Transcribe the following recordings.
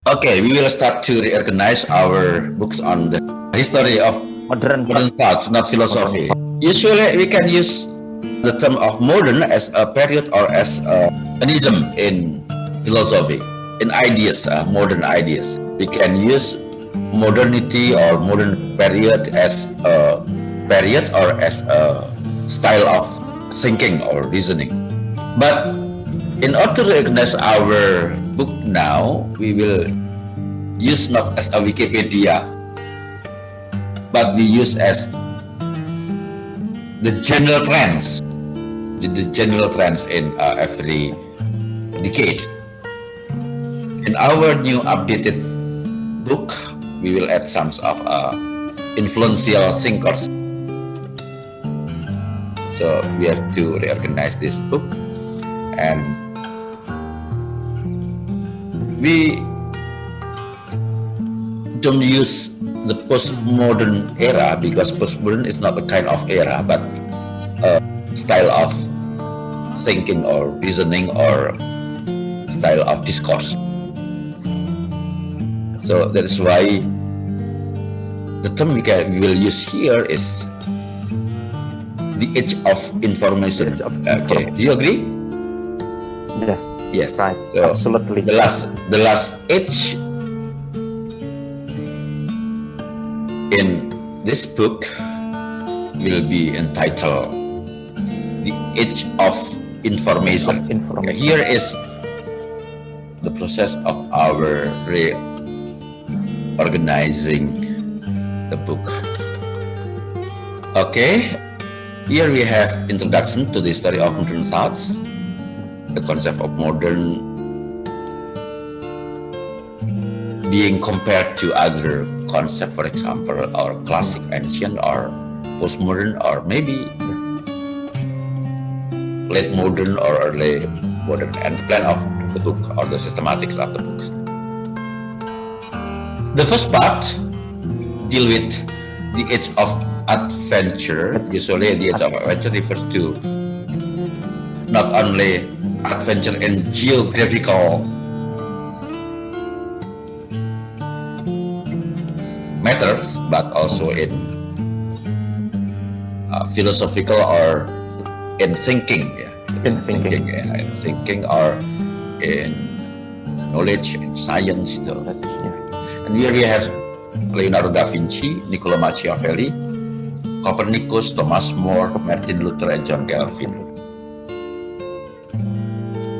Okay, we will start to reorganize our books on the history of Modern thoughts, not philosophy. Usually, we can use the term of modern as a period or as an ism in philosophy, in ideas, modern ideas. We can use modernity or modern period as a period or as a style of thinking or reasoning. But in order to recognize our book now, we will use not as a Wikipedia, but we use as the general trends, the general trends in every decade. In our new updated book, we will add some of influential thinkers. So we have to reorganize this book, and we don't use the postmodern era because postmodern is not a kind of era, but a style of thinking or reasoning or style of discourse. So that is why the term we will use here is the age of information. Okay, do you agree? Yes. Yes. Right. So absolutely. The last age in this book will be entitled The Age of Information. Okay, here is the process of our reorganizing the book. Okay, here we have introduction to the history of modern thoughts, the concept of modern being compared to other concept, for example, or classic, ancient, or postmodern, or maybe late modern or early modern, and the plan of the book or the systematics of the book. The first part deal with the age of adventure. Usually, the age of adventure refers to not only adventure in geographical matters, but also in philosophical or in thinking, in thinking or in knowledge, in science. And here we have Leonardo da Vinci, Niccolo Machiavelli, Copernicus, Thomas More, Martin Luther, and John Calvin.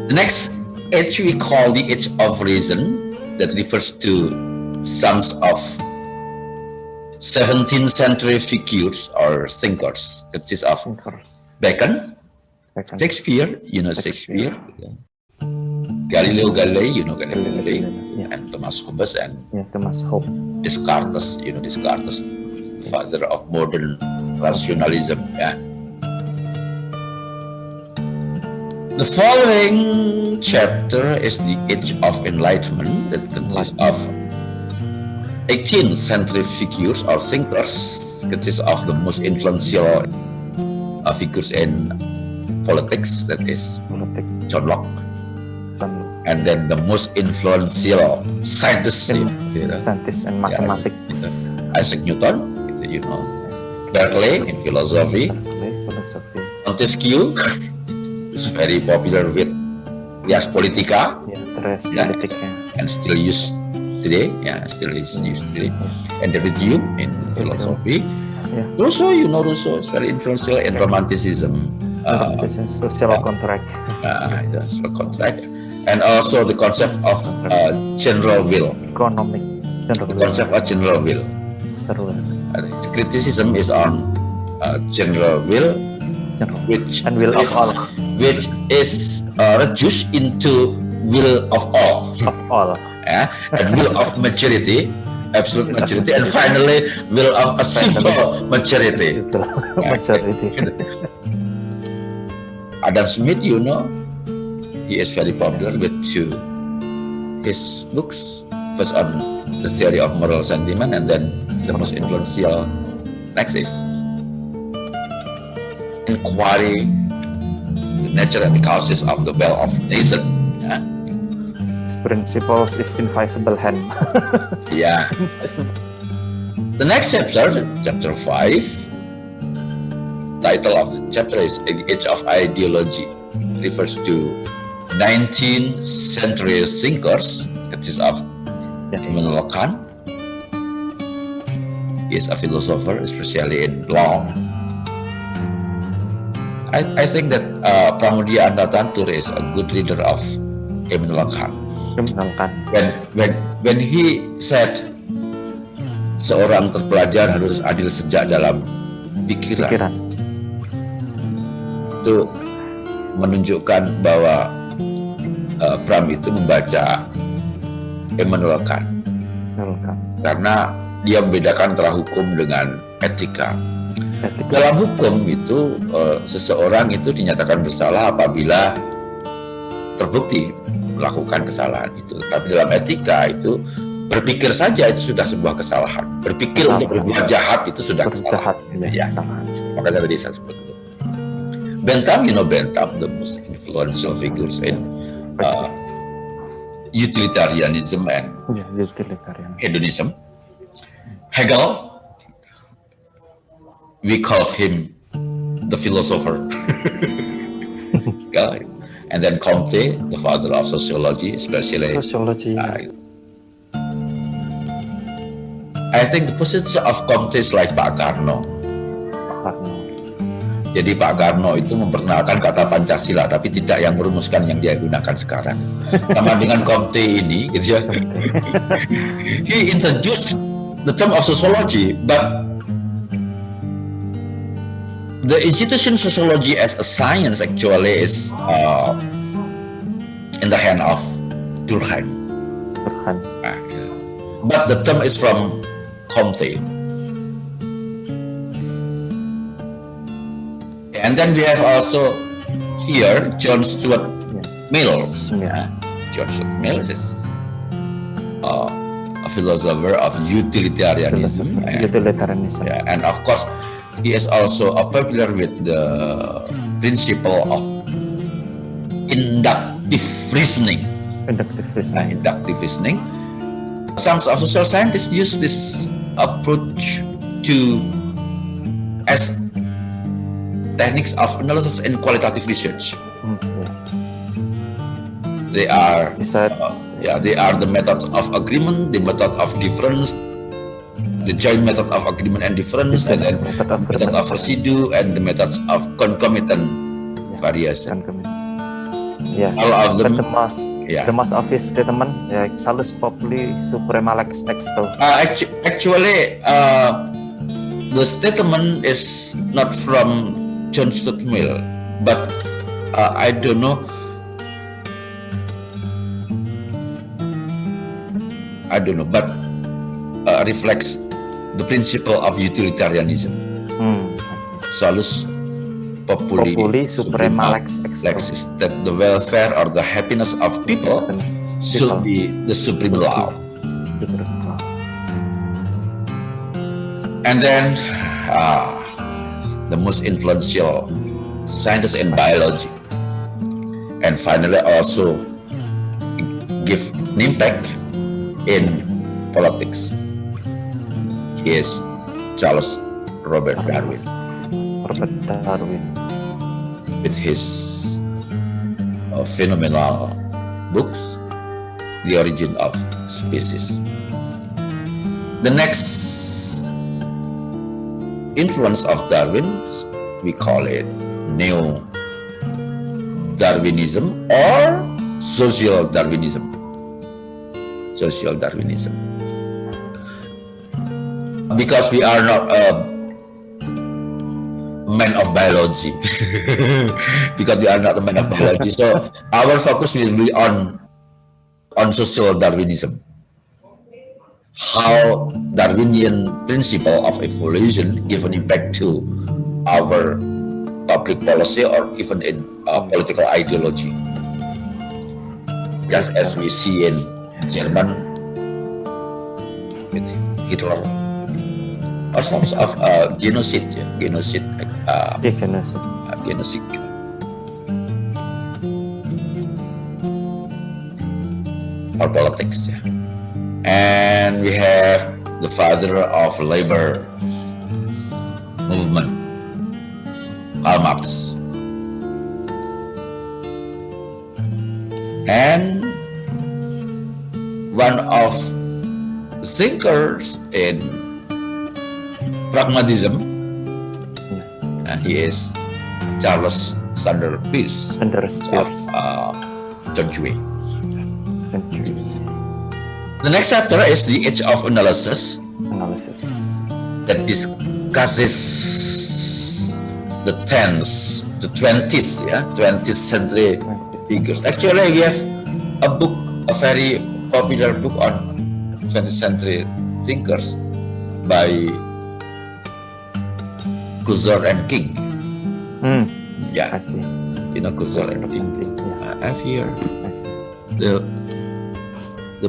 The next age we call the age of reason, that refers to some of 17th century figures or thinkers. Consists of Bacon, Shakespeare, Shakespeare, Galileo Galilei, Galilei, and Thomas Hobbes, and Thomas Hobbes. Descartes, Descartes, father of modern rationalism. The following chapter is the Age of Enlightenment, that consists of 18th century figures or thinkers. Consists of the most influential figures in politics, that is John Locke, and then the most influential scientists, scientists and mathematics, Isaac Newton, Berkeley in philosophy, Montesquieu is very popular with Ars Politica, and still used today, and David Hume in philosophy. Rousseau, Rousseau is very influential in Romanticism. Social contract. Social contract, and also the concept of general will. Economic. The concept of general will. Criticism is on general will, which is reduced into will of all. And will of majority, absolute majority, and finally will of a simple majority. Adam Smith, he is very popular with his books. First on the theory of moral sentiment, and then the most influential next is Inquiry, the nature and the causes of the Well of Nation. His principles is invisible hand. Yeah. The next chapter, chapter 5, title of the chapter is The Age of Ideology. Refers to 19th century thinkers, that is of Immanuel Kant. He is a philosopher, especially in law. I think that Pramudia Anantatur is a good reader of Immanuel Kant. When he said seorang terpelajar harus adil sejak dalam pikiran. Itu menunjukkan bahwa Pram itu membaca Immanuel Kant. Karena dia membedakan antara hukum dengan etika. Dalam hukum itu seseorang itu dinyatakan bersalah apabila terbukti melakukan kesalahan itu. Tapi dalam etika itu berpikir saja itu sudah sebuah kesalahan. Berpikir untuk berbuat jahat itu sudah kesalahan. Ya. Makanya tadi saya sebut itu. Bentham, Bentham, the most influential figures in utilitarianism and hedonism. Hegel, we call him the philosopher. And then Comte, the father of sociology, especially. I think the position of Comte is like Pak Karno. Jadi Pak Karno itu memperkenalkan kata Pancasila, tapi tidak yang merumuskan yang dia gunakan sekarang. Sama dengan Comte ini, gitu ya. He introduced the term of sociology, but the institution sociology as a science actually is in the hand of Durkheim. But the term is from Comte. And then we have also here John Stuart Mill. John Stuart Mill is a philosopher of utilitarianism. And of course, he is also popular with the principle of inductive reasoning. Inductive reasoning. Some of social scientists use this approach as techniques of analysis and qualitative research. They are the method of agreement, the method of difference, the joint method of agreement and difference, and then method of residue, and the methods of concomitant variation. All of them. The most obvious statement, Salus Populi Suprema Lex Exto. Actually, the statement is not from John Stuart Mill, but I don't know. But reflects the principle of utilitarianism. Salus Populi Suprema Lex Exto. Is that the welfare or the happiness of people should be the supreme law. And then the most influential scientist in biology, and finally also give an impact in politics, is Charles Robert Darwin. With his phenomenal books, The Origin of Species. The next influence of Darwin, we call it Neo-Darwinism or Social Darwinism. Social Darwinism. Because we are not men of biology. Because we are not a man of biology. So our focus will be on social Darwinism. How Darwinian principle of evolution give an impact to our public policy or even in political ideology. Just as we see in German with Hitler. Or forms of genocide. or politics. Yeah. And we have the father of labor movement, Karl Marx. And one of the thinkers in pragmatism, and he is Charles Sanders Peirce Sanders of Peirce. John Dewey. Century The next chapter is the Age of Analysis analysis. that discusses the 10th, the 20th, 20th century figures. Actually, we have a book, a very popular book on 20th century thinkers by Cousar and King. I Yeah, see. you know Cousar and King. Yeah, I have here I see. the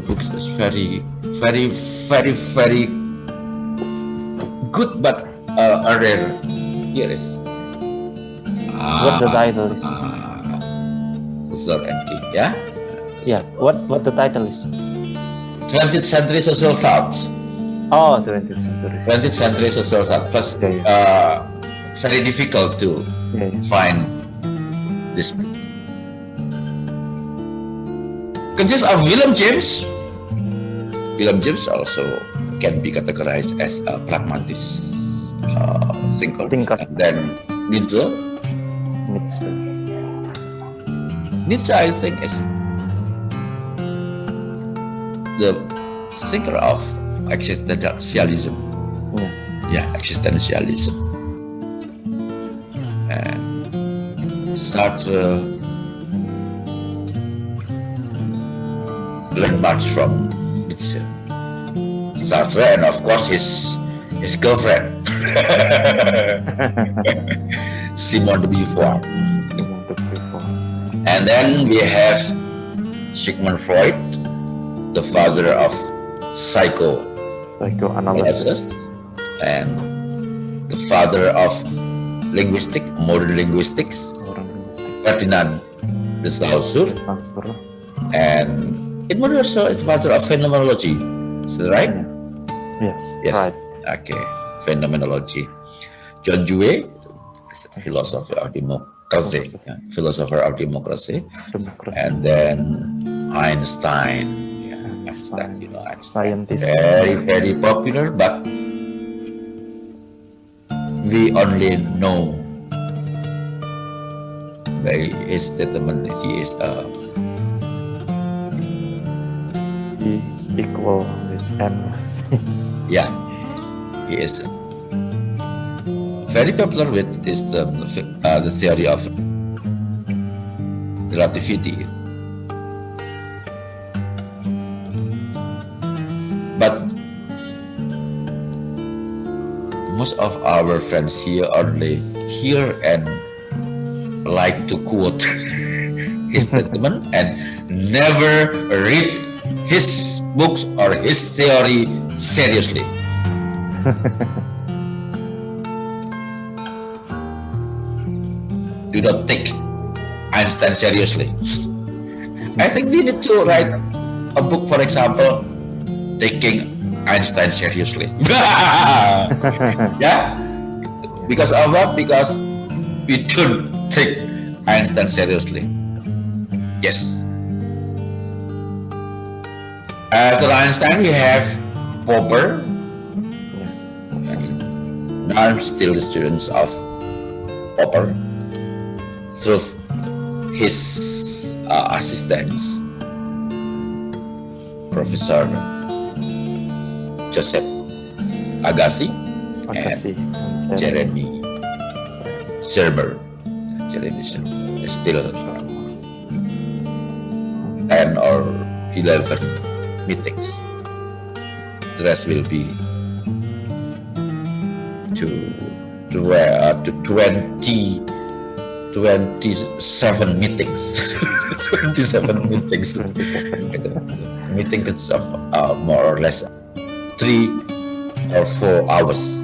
book is very good, but rare. Here is What the title is? Cousar and King. Yeah, Yeah. What the title is? 20th century social thought. Oh, 20th century. 20th century social thought. Plus, Yeah, very difficult to Yeah. find this book. Consists of William James. William James also can be categorized as a pragmatist thinker. And then Nietzsche. Nietzsche, I think, is the thinker of existentialism. Yeah, existentialism. And Sartre learned much from Nietzsche. Sartre, and of course his girlfriend, Simone de Beauvoir. And then we have Sigmund Freud, the father of psychoanalysis, and the father of modern linguistics, Ferdinand de Saussure, and Edmund Husserl is father of phenomenology. Is that right? Yes. Yes. Right. Okay, phenomenology. John Dewey, philosopher of democracy, and then Einstein. Einstein, Scientist. very popular, but we only know by his statement that he is equal with MC. yeah, he is very popular with this the theory of relativity. But most of our friends here only hear and like to quote his statement and never read his books or his theory seriously. Do not take Einstein seriously. I think we need to write a book, for example, taking Einstein seriously. Yeah, because of what? Because we don't take Einstein seriously. Yes. After Einstein, we have Popper. Now I'm still the students of Popper through his assistants, Professor Joseph Agassi and Jeremy Sermer. Is still 10 or 11 meetings. The rest will be to 27 meetings. 27 meetings. Meeting consists of more or less 3 or 4 hours.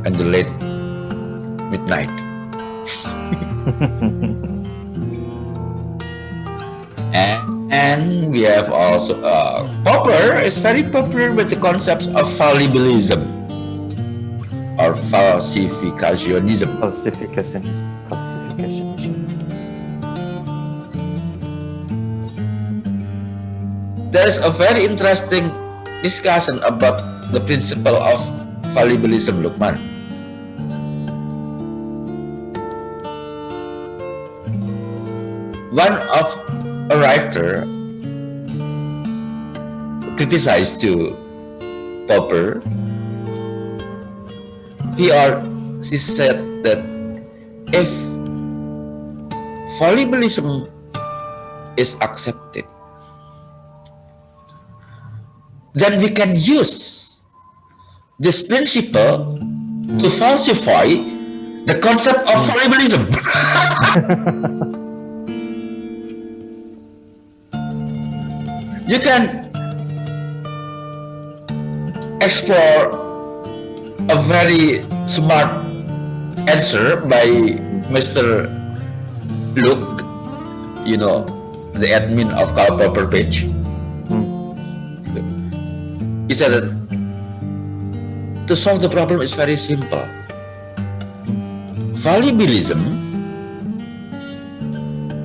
And the late midnight. And we have also Popper is very popular with the concepts of fallibilism or falsificationism. Falsification. There's a very interesting discussion about the principle of fallibilism, Lukman. One of a writer criticized to Popper. She said that if fallibilism is accepted, then we can use this principle to falsify the concept of fallibilism. You can explore a very smart answer by Mr. Luke, the admin of Karl Popper page. He said that to solve the problem is very simple. Fallibilism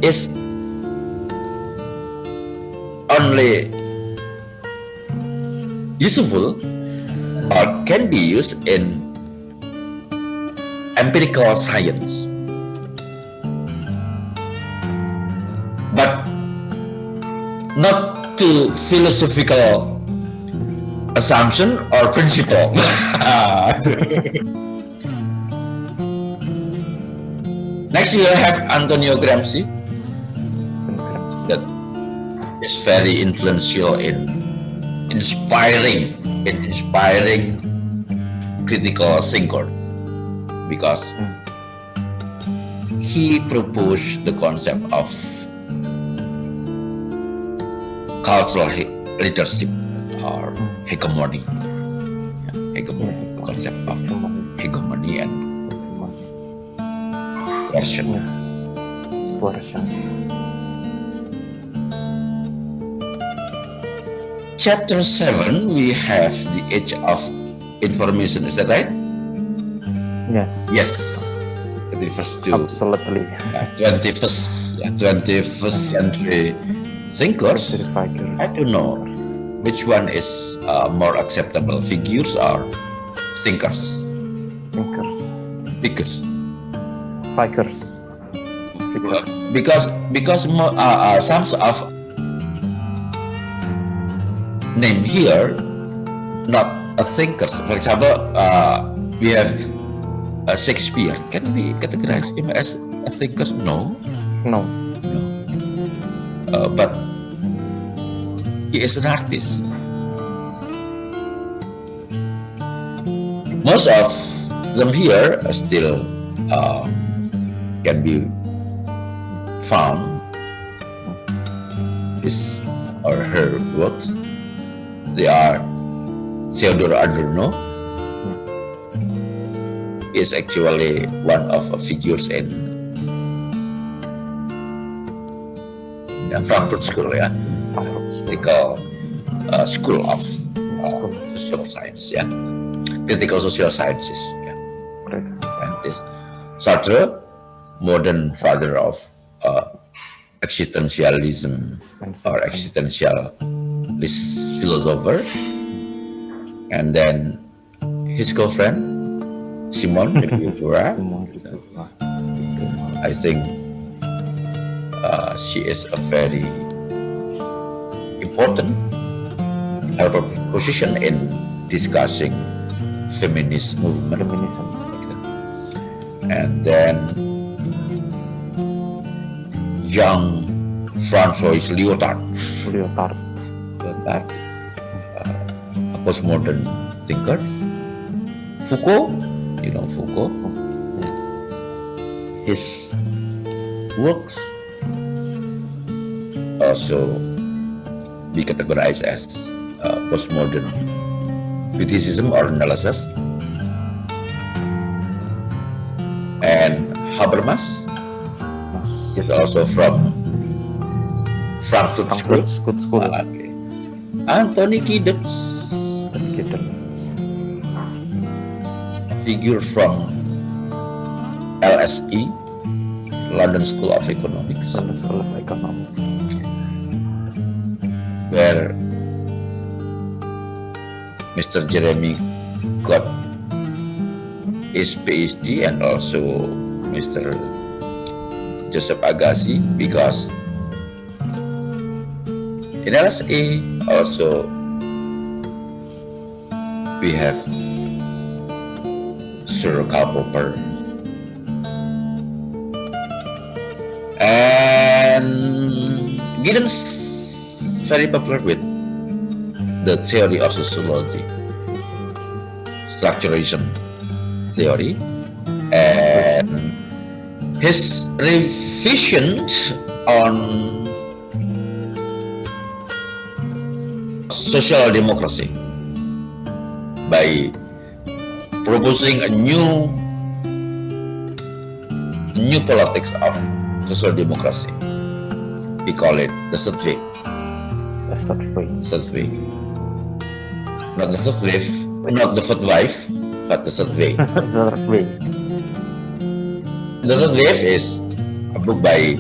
is only useful or can be used in empirical science, but not to philosophical assumption or principle. Next, we have Antonio Gramsci. That is very influential in inspiring critical thinker, because he proposed the concept of cultural leadership or hegemony. Concept of hegemony and coercion. Chapter 7, we have the age of information. Is that right? Yes. Yes. It refers to Absolutely. 21st century thinkers. I don't know which one is more acceptable, figures or thinkers? Figures. Because some of name here not a thinkers. For example, we have Shakespeare. Can we categorize him as a thinker? No. But he is an artist. Most of them here still can be found his or her works. They are Theodore Adorno. He is actually one of the figures in Frankfurt School, critical school of social science, critical social sciences. And this Sartre, modern father of existentialism or existentialist philosopher, and then his girlfriend Simone de Beauvoir. I think she is a very important position in discussing feminist movement. And then young François Lyotard, a postmodern thinker. Foucault, Foucault. His works also be categorized as postmodern criticism or analysis. And Habermas is also from Frankfurt Frankfurt School. School. Okay. Anthony Giddens, Giddens. figure from LSE, London School of Economics, London School of Economics. where Mr. Jeremy got his PhD, and also Mr. Joseph Agassi, because in LSE also we have Sir Karl Popper, and Giddens very popular with the theory of sociology, structuralism theory, and his revisions on social democracy by proposing a new politics of social democracy. We call it the third way. The third way. Third way. Not the third wave, not the third wave, but the third way. The third way. The third wave is a book by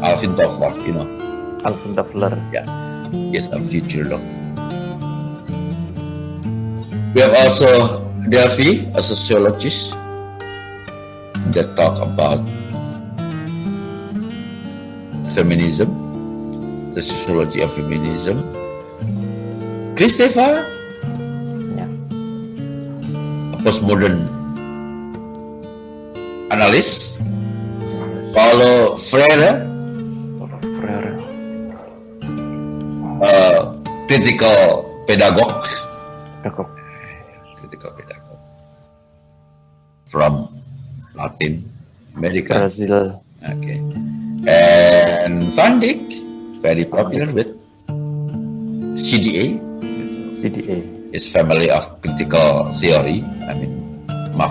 Alvin Toffler, Alvin Toffler. Yeah, is a future law. We have also Delphi, a sociologist, that talk about feminism, the sociology of feminism. Christopher, Yeah. a postmodern analyst. Paulo Freire, Freire. a critical pedagogue. Jacob. Critical pedagogue from Latin America. Brazil. Okay. And Van Dyck, very popular with CDA, CDA. his family of critical theory.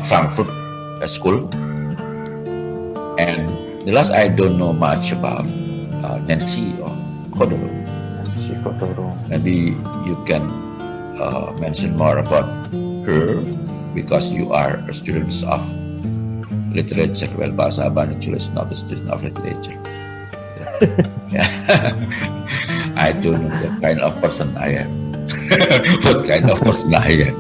Frankfurt School. And the last, I don't know much about Nancy or Kodoro. Nancy Kotoro. Maybe you can mention more about her, because you are a student of literature. Well, bahasa Abang is not a student of literature. Yeah. I don't know what kind of person I am. What kind of person I am.